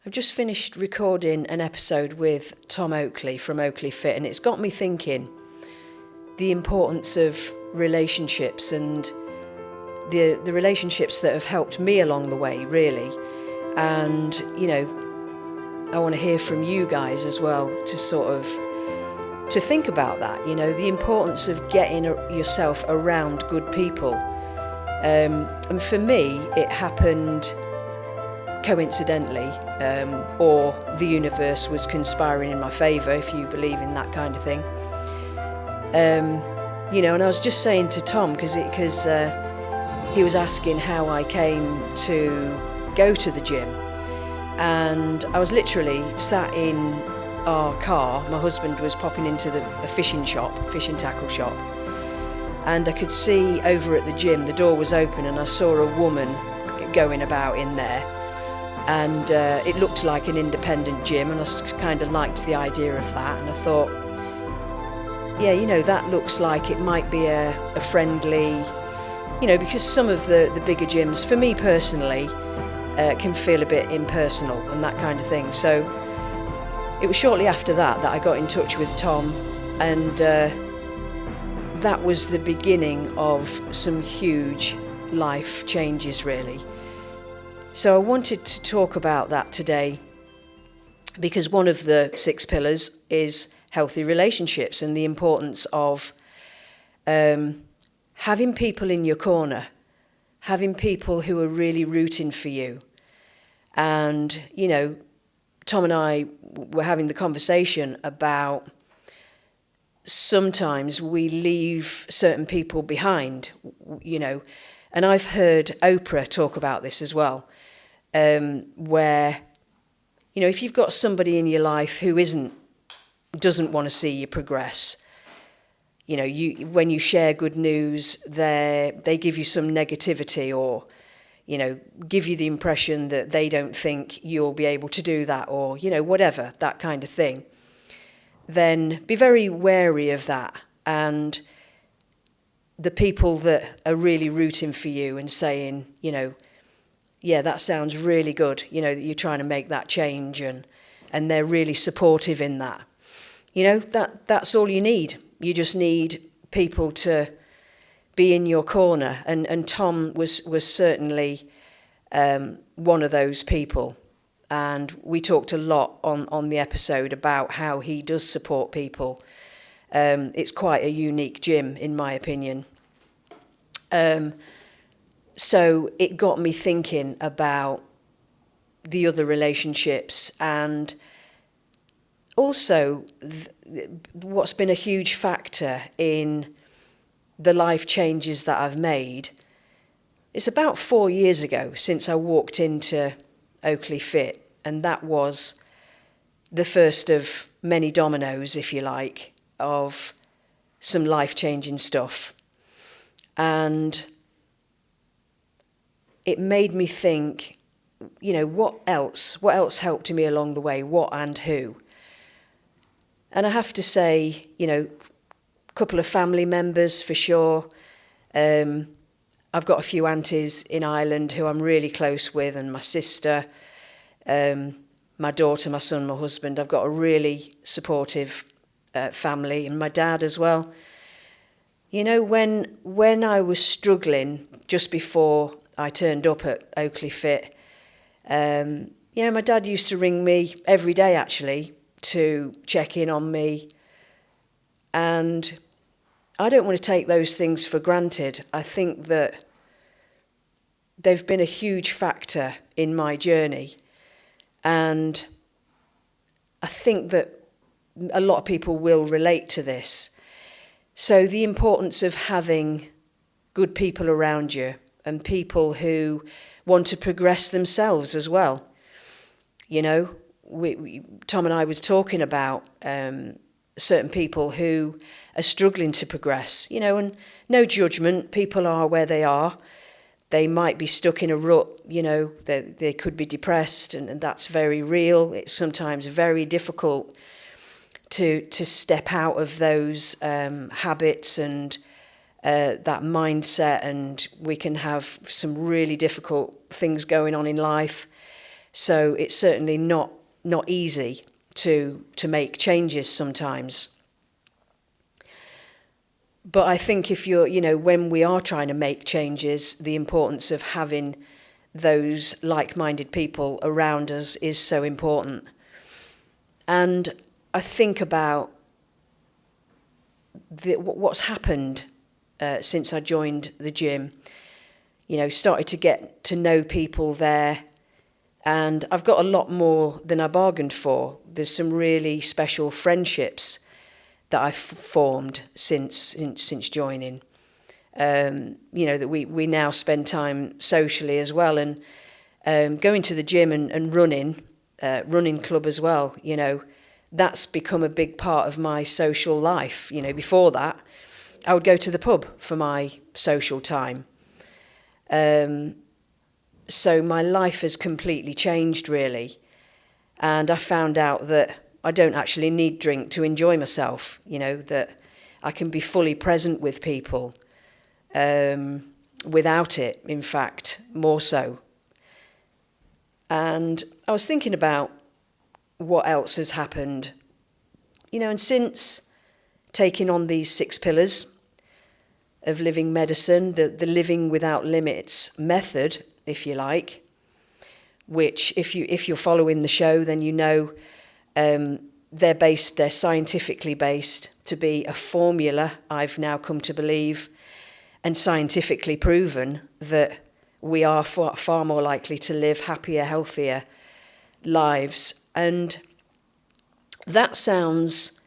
I've just finished recording an episode with Tom Oakley from Oakley Fit, and it's got me thinking the importance of relationships and the relationships that have helped me along the way, really. And, I want to hear from you guys as well to think about that, the importance of getting yourself around good people. And for me, it happened coincidentally, or the universe was conspiring in my favour, if you believe in that kind of thing. And I was just saying to Tom, because he was asking how I came to go to the gym, and I was literally sat in our car. My husband was popping into a fishing tackle shop, and I could see over at the gym, the door was open, and I saw a woman going about in there, and it looked like an independent gym, and I kind of liked the idea of that, and I thought, that looks like it might be a friendly, because some of the bigger gyms, for me personally, can feel a bit impersonal and that kind of thing. So it was shortly after that I got in touch with Tom, and that was the beginning of some huge life changes, really. So I wanted to talk about that today, because one of the 6 pillars is healthy relationships and the importance of having people in your corner, having people who are really rooting for you. And, Tom and I were having the conversation about sometimes we leave certain people behind, and I've heard Oprah talk about this as well, where, if you've got somebody in your life who doesn't want to see you progress, when you share good news, they give you some negativity, or give you the impression that they don't think you'll be able to do that, or whatever, that kind of thing, then be very wary of that. And the people that are really rooting for you and saying, that sounds really good, that you're trying to make that change, and they're really supportive in that. That's all you need. You just need people to be in your corner, and Tom was certainly one of those people. And we talked a lot on the episode about how he does support people. It's quite a unique gym, in my opinion. So it got me thinking about the other relationships, and also what's been a huge factor in the life changes that I've made. It's about 4 years ago since I walked into Oakley Fit, and that was the first of many dominoes, if you like, of some life-changing stuff. And it made me think, what else helped me along the way, what and who? And I have to say, a couple of family members for sure. I've got a few aunties in Ireland who I'm really close with, and my sister, my daughter, my son, my husband. I've got a really supportive family, and my dad as well. When I was struggling just before I turned up at Oakley Fit, my dad used to ring me every day, actually, to check in on me. And I don't want to take those things for granted. I think that they've been a huge factor in my journey. And I think that a lot of people will relate to this. So the importance of having good people around you, and people who want to progress themselves as well. Tom and I was talking about certain people who are struggling to progress, and no judgment. People are where they are. They might be stuck in a rut, they could be depressed, and that's very real. It's sometimes very difficult to step out of those habits and that mindset, and we can have some really difficult things going on in life. So it's certainly not easy to make changes sometimes. But I think if you're, when we are trying to make changes, the importance of having those like-minded people around us is so important. And I think about what's happened since I joined the gym. Started to get to know people there, and I've got a lot more than I bargained for. There's some really special friendships that I've formed since joining. That we now spend time socially as well, and going to the gym and running club as well. That's become a big part of my social life. Before that, I would go to the pub for my social time. So my life has completely changed, really. And I found out that I don't actually need drink to enjoy myself, that I can be fully present with people without it, in fact, more so. And I was thinking about what else has happened, and since taking on these 6 pillars of living medicine, the living without limits method, if you like, which if you're following the show, then they're scientifically based to be a formula, I've now come to believe, and scientifically proven that we are far more likely to live happier, healthier lives. And that sounds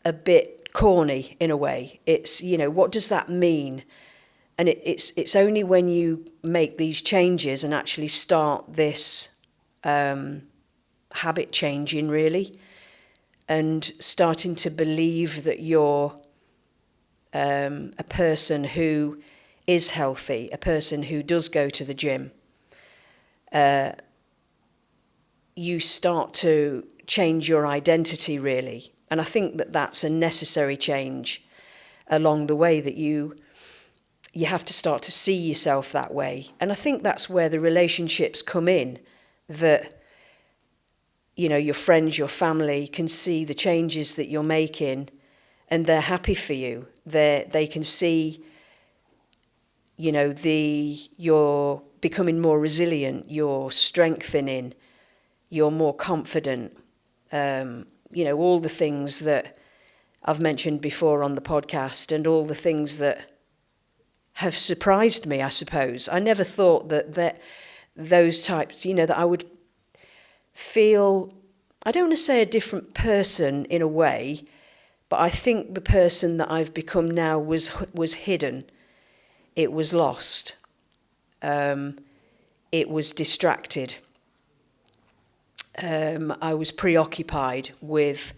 a bit corny in a way. It's, what does that mean? And it's only when you make these changes and actually start this habit changing, really, and starting to believe that you're a person who is healthy, a person who does go to the gym, you start to change your identity, really. And I think that that's a necessary change along the way, that you have to start to see yourself that way. And I think that's where the relationships come in, that your friends, your family can see the changes that you're making, and they're happy for you. They can see, you're becoming more resilient, you're strengthening, you're more confident. All the things that I've mentioned before on the podcast, and all the things that have surprised me, I suppose. I never thought that those types, that I would feel, I don't want to say a different person in a way, but I think the person that I've become now was hidden. It was lost. It was distracted. I was preoccupied with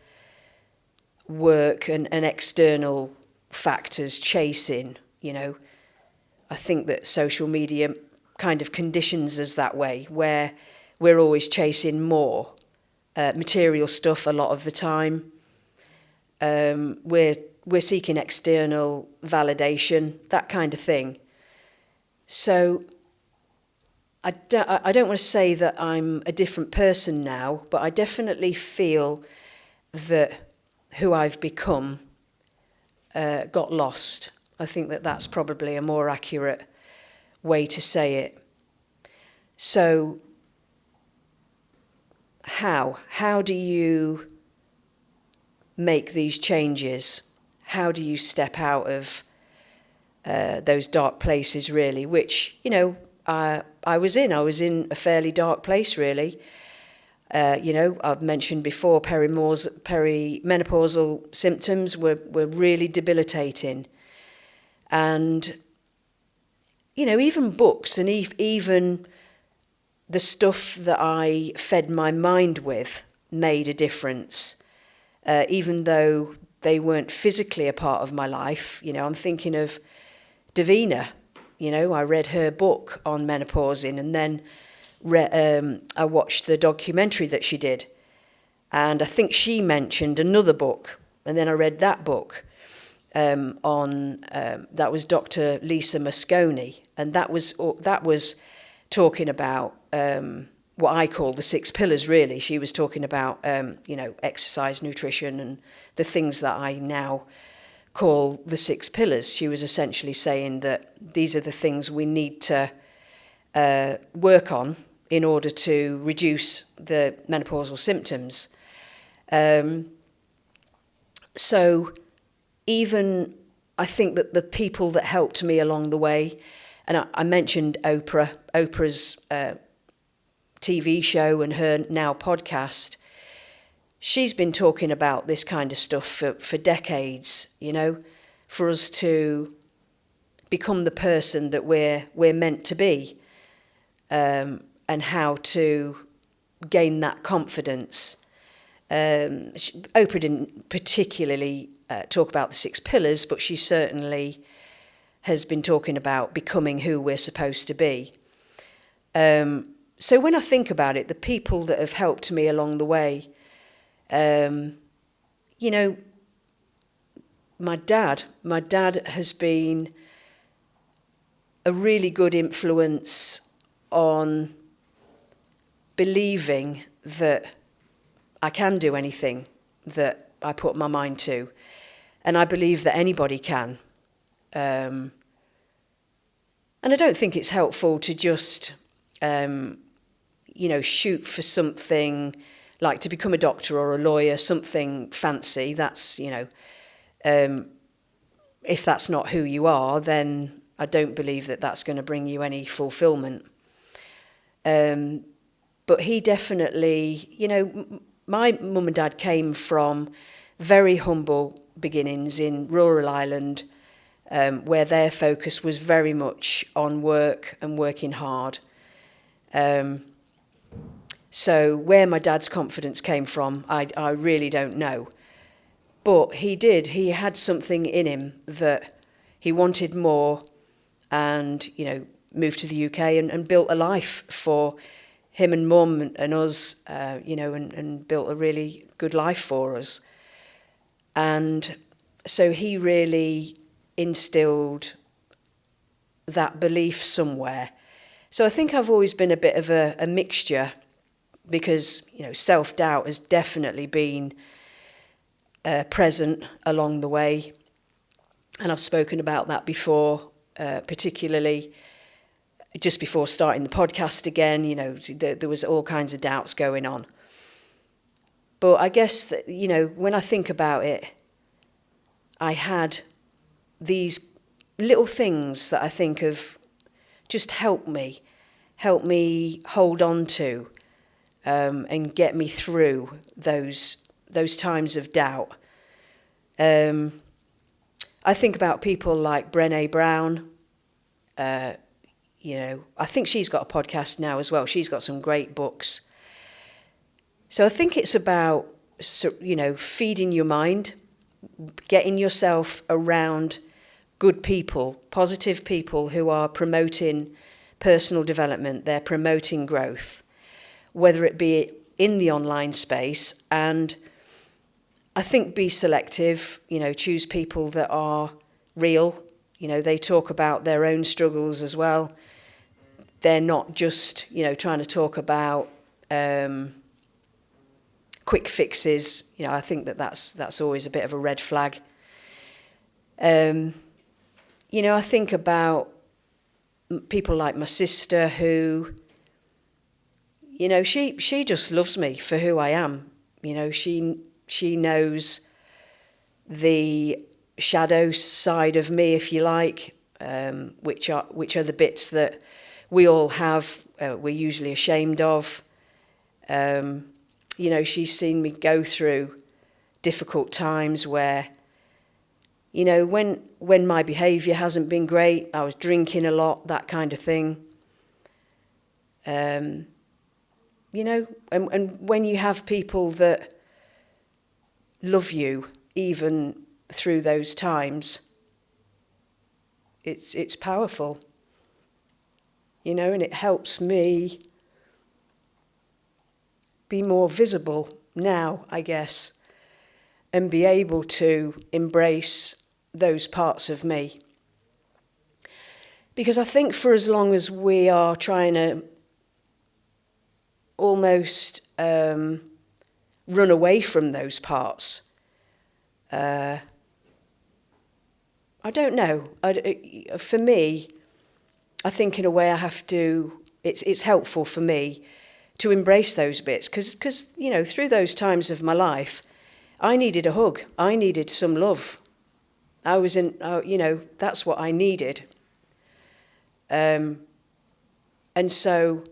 work and external factors, chasing, I think that social media kind of conditions us that way, where we're always chasing more material stuff a lot of the time. We're seeking external validation, that kind of thing. So I don't want to say that I'm a different person now, but I definitely feel that who I've become got lost. I think that that's probably a more accurate way to say it. So how do you make these changes? How do you step out of those dark places, really, which, I was in a fairly dark place, really. I've mentioned before, perimenopausal symptoms were really debilitating. And, even books and even the stuff that I fed my mind with made a difference, even though they weren't physically a part of my life. I'm thinking of Davina. I read her book on menopausing, and then I watched the documentary that she did. And I think she mentioned another book, and then I read that book that was Dr. Lisa Mosconi, and that was talking about what I call the 6 pillars, really. She was talking about, exercise, nutrition, and the things that I now call the 6 pillars. She was essentially saying that these are the things we need to work on in order to reduce the menopausal symptoms. So even I think that the people that helped me along the way, and I mentioned Oprah's TV show and her now podcast, she's been talking about this kind of stuff for decades, for us to become the person that we're meant to be, and how to gain that confidence. Oprah didn't particularly talk about the 6 pillars, but she certainly has been talking about becoming who we're supposed to be. So when I think about it, the people that have helped me along the way, my dad has been a really good influence on believing that I can do anything that I put my mind to. And I believe that anybody can. And I don't think it's helpful to just, shoot for something like to become a doctor or a lawyer, something fancy. That's, if that's not who you are, then I don't believe that that's going to bring you any fulfillment. But he definitely, my mum and dad came from very humble beginnings in rural Ireland, where their focus was very much on work and working hard. So where my dad's confidence came from, I really don't know. But he had something in him that he wanted more, and, moved to the UK and built a life for him and Mum and us, and built a really good life for us. And so he really instilled that belief somewhere. So I think I've always been a bit of a mixture, because, self-doubt has definitely been present along the way. And I've spoken about that before, particularly just before starting the podcast again. There was all kinds of doubts going on. But I guess that, when I think about it, I had these little things that I think have just helped me hold on to, and get me through those times of doubt. I think about people like Brené Brown. I think she's got a podcast now as well. She's got some great books. So I think it's about, feeding your mind, getting yourself around good people, positive people who are promoting personal development, they're promoting growth, whether it be in the online space. And I think be selective, choose people that are real. They talk about their own struggles as well. They're not just, trying to talk about quick fixes. I think that's always a bit of a red flag. I think about people like my sister who, she just loves me for who I am. She knows the shadow side of me, if you like, which are the bits that we all have, we're usually ashamed of. She's seen me go through difficult times where, when my behaviour hasn't been great, I was drinking a lot, that kind of thing. And when you have people that love you even through those times, it's powerful, and it helps me be more visible now, I guess, and be able to embrace those parts of me. Because I think for as long as we are trying to almost run away from those parts. I don't know. For me, I think in a way I have to, it's helpful for me to embrace those bits because, you know, through those times of my life, I needed a hug. I needed some love. I was in, you know, that's what I needed. And so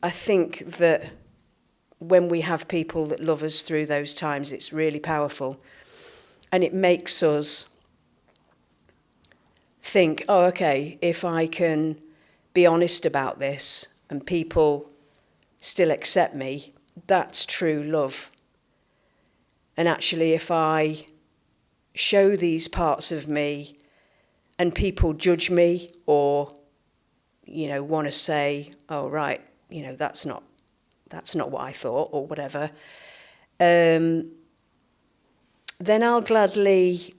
I think that when we have people that love us through those times, it's really powerful. And it makes us think, oh, okay, if I can be honest about this and people still accept me, that's true love. And actually, if I show these parts of me and people judge me or, you know, want to say, oh, right, you know, that's not what I thought or whatever, then I'll gladly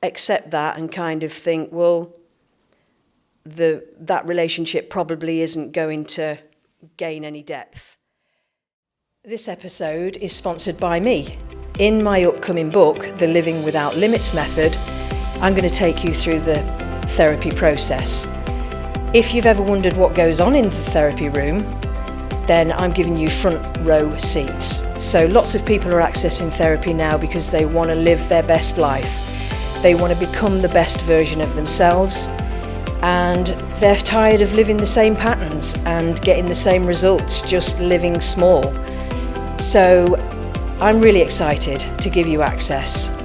accept that and kind of think, well, that relationship probably isn't going to gain any depth. This episode is sponsored by me. In my upcoming book, The Living Without Limits Method, I'm going to take you through the therapy process. If you've ever wondered what goes on in the therapy room, then I'm giving you front row seats. So lots of people are accessing therapy now because they want to live their best life. They want to become the best version of themselves, and they're tired of living the same patterns and getting the same results, just living small. So I'm really excited to give you access.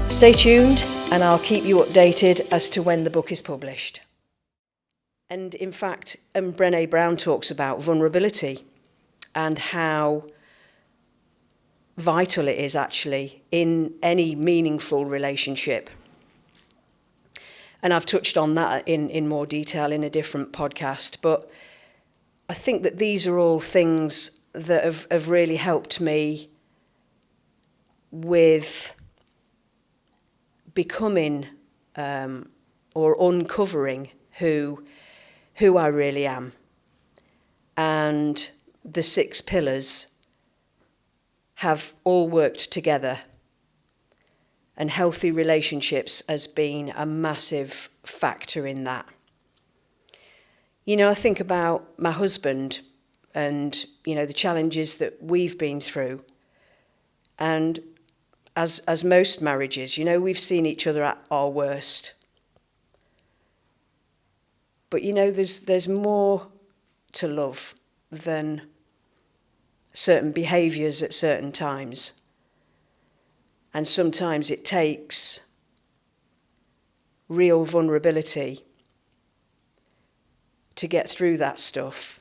Stay tuned and I'll keep you updated as to when the book is published. And in fact, Brené Brown talks about vulnerability and how vital it is actually in any meaningful relationship. And I've touched on that in more detail in a different podcast, but I think that these are all things that have really helped me with becoming or uncovering who I really am. And the 6 pillars have all worked together. And healthy relationships has been a massive factor in that. You know, I think about my husband and, you know, the challenges that we've been through. And as most marriages, you know, we've seen each other at our worst. But, you know, there's more to love than certain behaviours at certain times. And sometimes it takes real vulnerability to get through that stuff.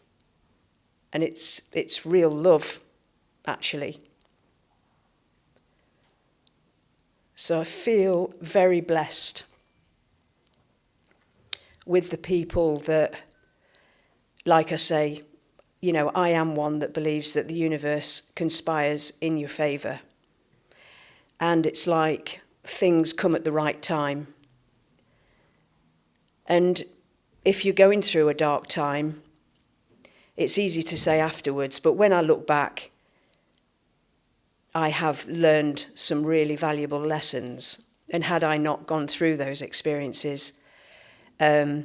And it's real love, actually. So I feel very blessed with the people that, like I say, you know, I am one that believes that the universe conspires in your favour. And it's like things come at the right time. And if you're going through a dark time, it's easy to say afterwards, but when I look back, I have learned some really valuable lessons. And had I not gone through those experiences, I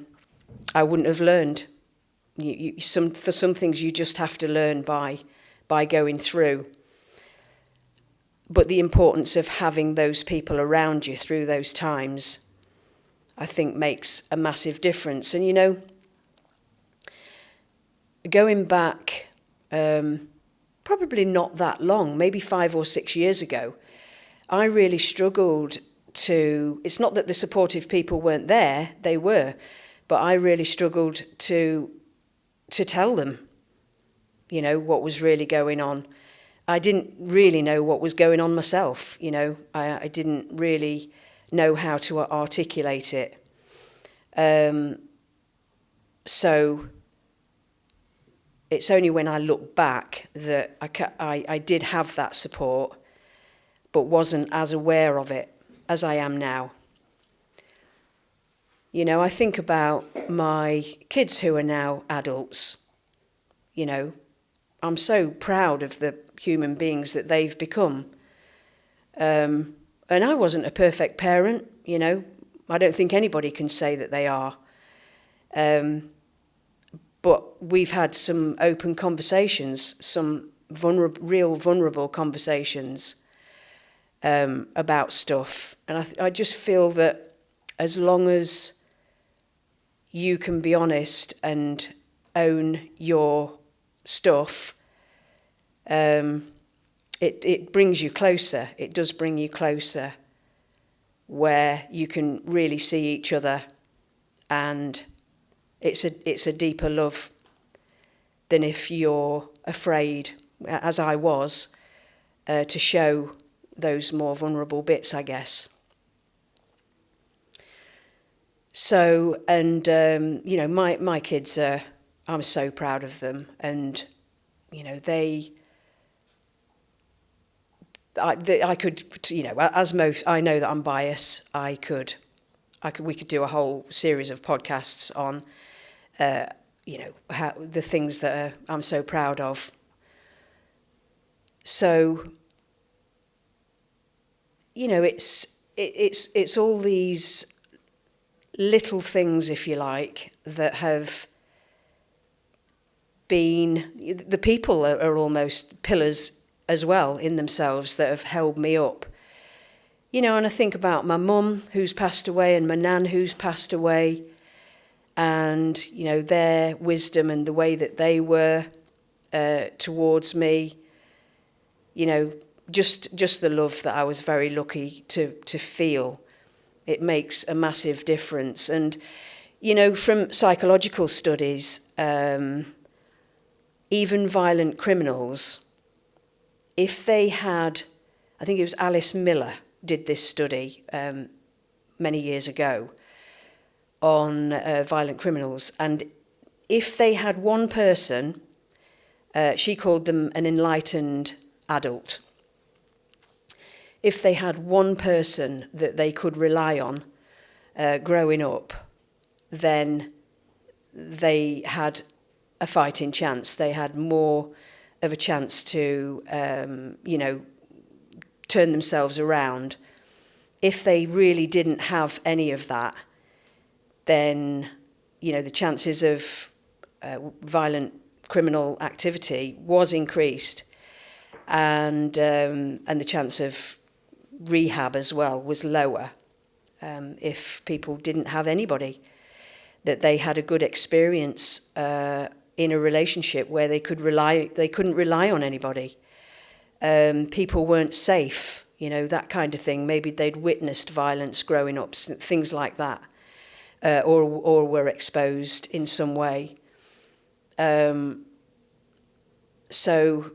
wouldn't have learned. For some things you just have to learn by going through. But the importance of having those people around you through those times, I think, makes a massive difference. And, you know, going back probably not that long, maybe 5 or 6 years ago, I really struggled to, it's not that the supportive people weren't there, they were, but I really struggled to tell them, you know, what was really going on. I didn't really know what was going on myself, you know. I didn't really know how to articulate it. So it's only when I look back that I did have that support, but wasn't as aware of it as I am now. You know, I think about my kids who are now adults, I'm so proud of the human beings that they've become. And I wasn't a perfect parent, I don't think anybody can say that they are. But we've had some open conversations, some real vulnerable conversations about stuff. And I just feel that as long as you can be honest and own your stuff, it brings you closer. It does bring you closer, where you can really see each other, and it's a deeper love than if you're afraid, as I was, to show those more vulnerable bits, I guess. So, and my kids I'm so proud of them, and I could, as most, I know that I'm biased. We could do a whole series of podcasts on, how the things that I'm so proud of. So, it's all these little things, if you like, that have been, the people are almost pillars as well in themselves that have held me up. And I think about my mum who's passed away and my nan who's passed away, and, their wisdom and the way that they were towards me, just the love that I was very lucky to feel. It makes a massive difference. And, from psychological studies, even violent criminals, if they had, I think it was Alice Miller did this study many years ago on violent criminals, and if they had one person, she called them an enlightened adult. If they had one person that they could rely on growing up, then they had a fighting chance. They had more of a chance to, turn themselves around. If they really didn't have any of that, then, the chances of violent criminal activity was increased, and the chance of rehab as well was lower if people didn't have anybody that they had a good experience in a relationship where they couldn't rely on anybody. People weren't safe, that kind of thing. Maybe they'd witnessed violence growing up, things like that, or were exposed in some way. So,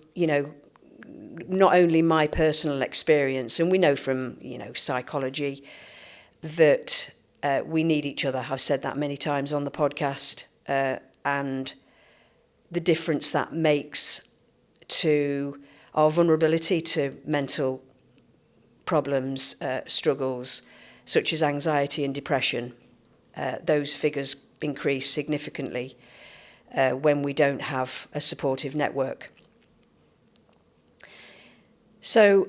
not only my personal experience, and we know from, psychology that we need each other. I've said that many times on the podcast, and the difference that makes to our vulnerability to mental problems, struggles, such as anxiety and depression. Those figures increase significantly when we don't have a supportive network. So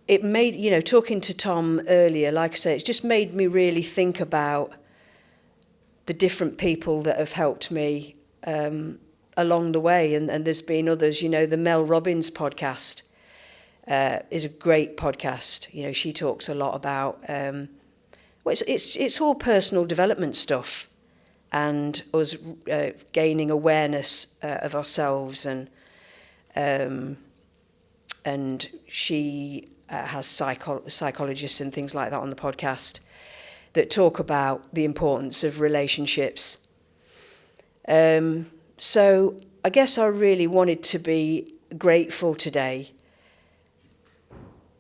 it made, talking to Tom earlier, like I say, it's just made me really think about the different people that have helped me along the way. And there's been others, the Mel Robbins podcast is a great podcast. She talks a lot about, it's all personal development stuff, and us gaining awareness of ourselves, and she has psychologists and things like that on the podcast that talk about the importance of relationships. So I guess I really wanted to be grateful today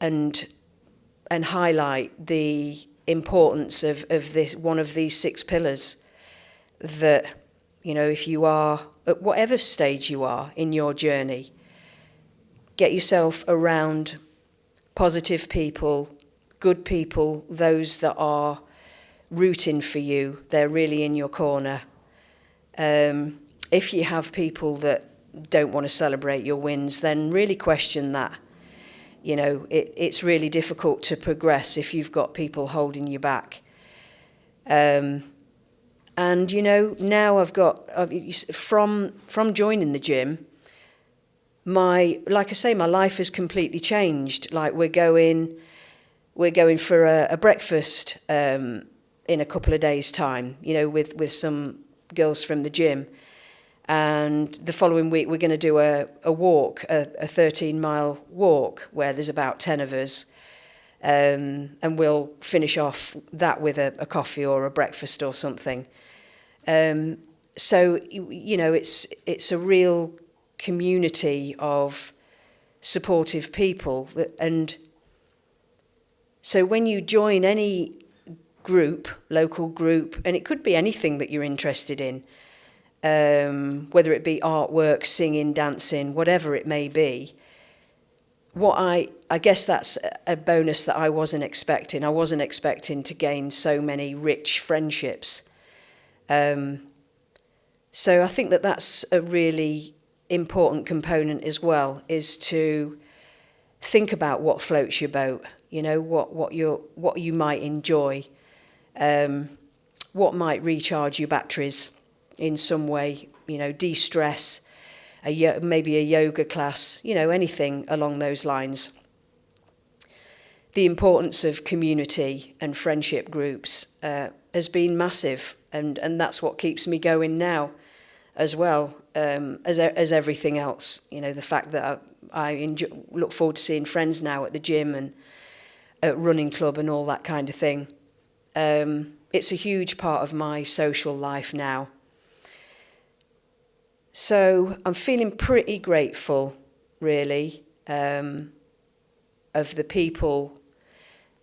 and highlight the importance of this, one of these 6 pillars, that, if you are at whatever stage you are in your journey, get yourself around positive people, good people, those that are rooting for you. They're really in your corner. if you have people that don't want to celebrate your wins, then really question that. You know, it's really difficult to progress if you've got people holding you back. And, you know, now I've got, from joining the gym, like I say, my life has completely changed. Like we're going for a breakfast in a couple of days' time, you know, with some girls from the gym. And the following week we're going to do a walk, a 13-mile walk where there's about 10 of us. And we'll finish off that with a coffee or a breakfast or something. So, you know, it's a real community of supportive people. And so when you join any group, local group, and it could be anything that you're interested in, whether it be artwork, singing, dancing, whatever it may be, I guess that's a bonus that I wasn't expecting. I wasn't expecting to gain so many rich friendships. So I think that that's a really important component as well, is to think about what floats your boat, you know, what you might enjoy, what might recharge your batteries in some way, you know, de-stress, maybe a yoga class, you know, anything along those lines. The importance of community and friendship groups has been massive, and that's what keeps me going now as well, as everything else. You know, the fact that I look forward to seeing friends now at the gym and at running club and all that kind of thing. It's a huge part of my social life now. So I'm feeling pretty grateful, really, of the people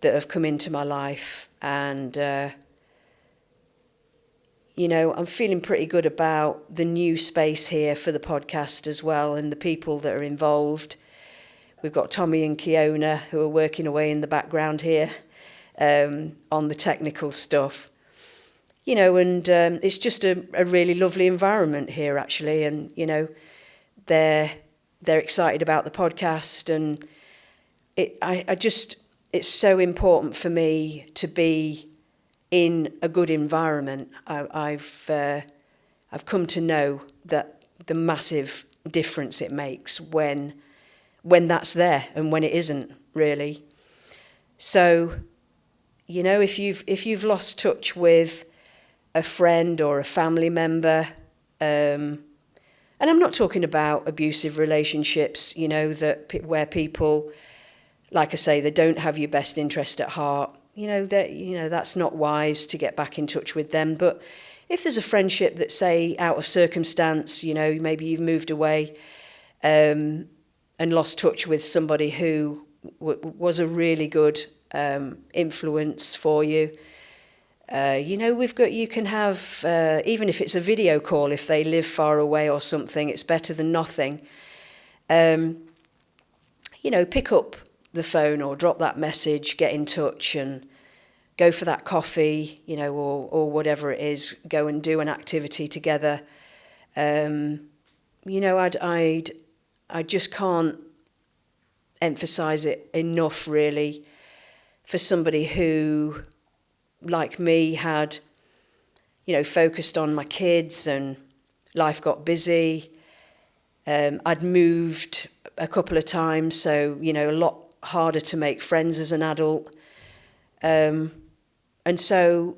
that have come into my life. And, you know, I'm feeling pretty good about the new space here for the podcast as well, and the people that are involved. We've got Tommy and Kiona who are working away in the background here on the technical stuff. You know, and it's just a really lovely environment here, actually. And, you know, they're excited about the podcast. And it's so important for me to be in a good environment. I've come to know that the massive difference it makes when that's there and when it isn't, really. So, you know, if you've lost touch with a friend or a family member, and I'm not talking about abusive relationships, you know, where people, like I say, they don't have your best interest at heart. You know, that's not wise to get back in touch with them. But if there's a friendship that's, say, out of circumstance, you know, maybe you've moved away and lost touch with somebody who was a really good influence for you. You know, you can have, even if it's a video call, if they live far away or something, it's better than nothing. You know, pick up the phone or drop that message, get in touch and go for that coffee, you know, or whatever it is, go and do an activity together. You know, I just can't emphasize it enough, really, for somebody who, like me, had, you know, focused on my kids and life got busy. I'd moved a couple of times, so, you know, a lot harder to make friends as an adult. And so,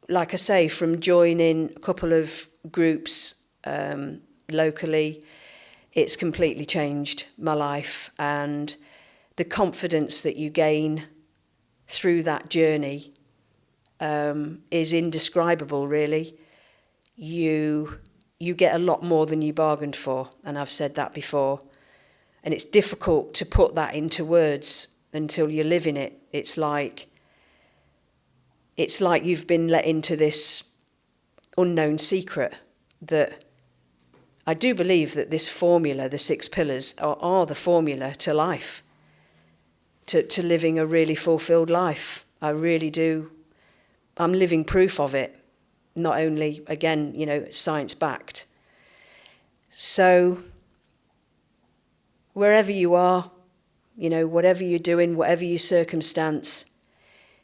like I say, from joining a couple of groups locally, it's completely changed my life. And the confidence that you gain through that journey is indescribable, really. You get a lot more than you bargained for, and I've said that before. And it's difficult to put that into words until you're living it. It's like you've been let into this unknown secret that I do believe that this formula, the 6 pillars, are the formula to life, to living a really fulfilled life. I really do. I'm living proof of it. not only, again, science backed. So wherever you are, whatever you're doing, whatever your circumstance,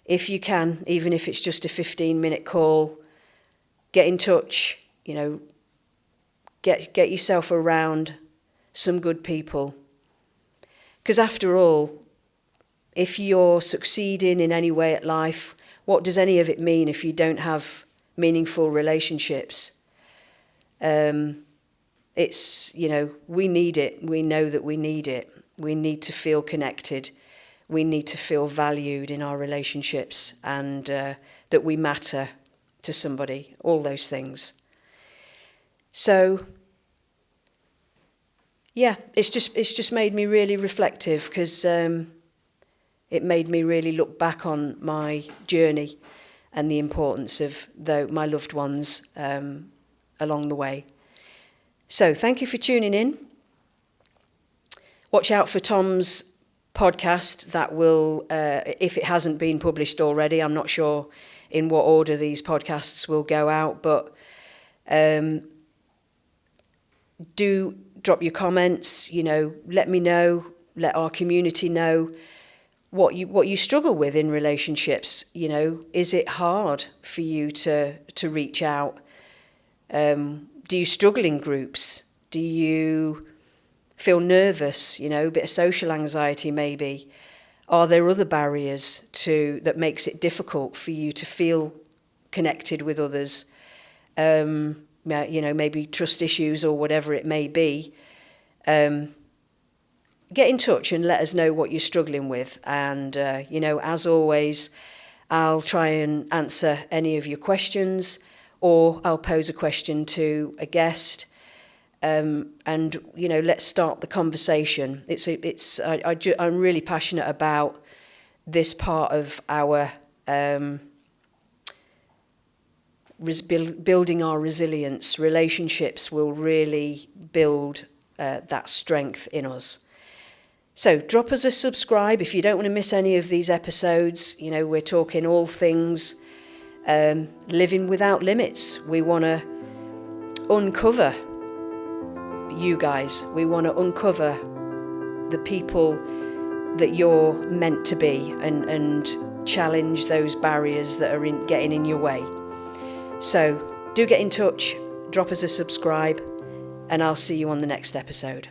if you can, even if it's just a 15-minute call, get in touch, get yourself around some good people. Because after all, if you're succeeding in any way at life, what does any of it mean if you don't have meaningful relationships? It's, we need it. We know that we need it. We need to feel connected. We need to feel valued in our relationships, and that we matter to somebody, all those things. So, yeah, it's just made me really reflective, because it made me really look back on my journey and the importance of my loved ones along the way. So thank you for tuning in. Watch out for Tom's podcast that will, if it hasn't been published already, I'm not sure in what order these podcasts will go out, but do drop your comments, let me know, let our community know what you struggle with in relationships. Is it hard for you to reach out? Do you struggle in groups? Do you feel nervous, a bit of social anxiety maybe? Are there other barriers that makes it difficult for you to feel connected with others? Maybe trust issues or whatever it may be. Get in touch and let us know what you're struggling with. And, as always, I'll try and answer any of your questions, or I'll pose a question to a guest. And let's start the conversation. I'm really passionate about this part of our building our resilience. Relationships will really build that strength in us. So drop us a subscribe if you don't want to miss any of these episodes. We're talking all things living without limits. We want to uncover you guys. We want to uncover the people that you're meant to be, and challenge those barriers that are getting in your way. So do get in touch, drop us a subscribe, and I'll see you on the next episode.